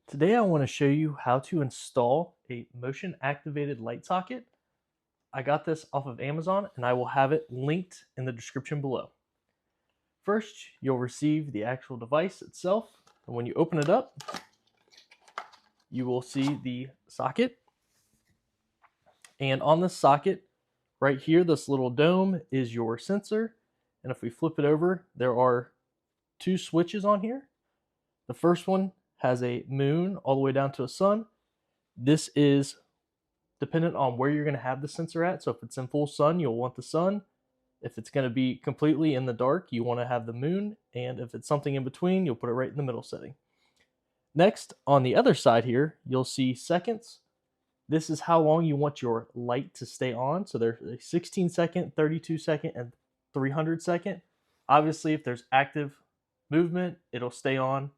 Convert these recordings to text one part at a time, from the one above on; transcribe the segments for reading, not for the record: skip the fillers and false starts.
Today I want to show you how to install a motion activated light socket. I got this off of Amazon and I will have it linked in the description below. First, you'll receive the actual device itself, and when you open it up, you will see the socket. And on this socket, right here, this little dome is your sensor. And if we flip it over, there are two switches on here. The first one has a moon all the way down to a sun. This is dependent on where you're going to have the sensor at. So if it's in full sun, you'll want the sun. If it's going to be completely in the dark, you want to have the moon. And if it's something in between, you'll put it right in the middle setting. Next, on the other side here, you'll see seconds. This is how long you want your light to stay on. So there's a 16 second, 32 second, and 300 second. Obviously, if there's active movement, it'll stay on.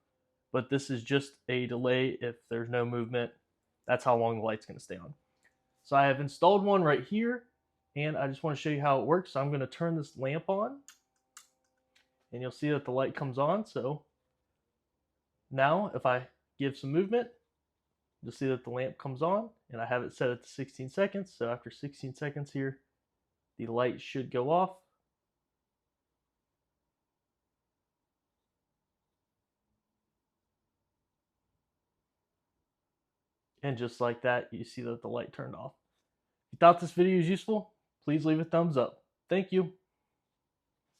But this is just a delay if there's no movement. That's how long the light's going to stay on. So I have installed one right here, and I just want to show you how it works. So I'm going to turn this lamp on, and you'll see that the light comes on. So now if I give some movement, you'll see that the lamp comes on, and I have it set at 16 seconds. So after 16 seconds here, the light should go off. And just like that, you see that the light turned off. If you thought this video was useful, please leave a thumbs up. Thank you.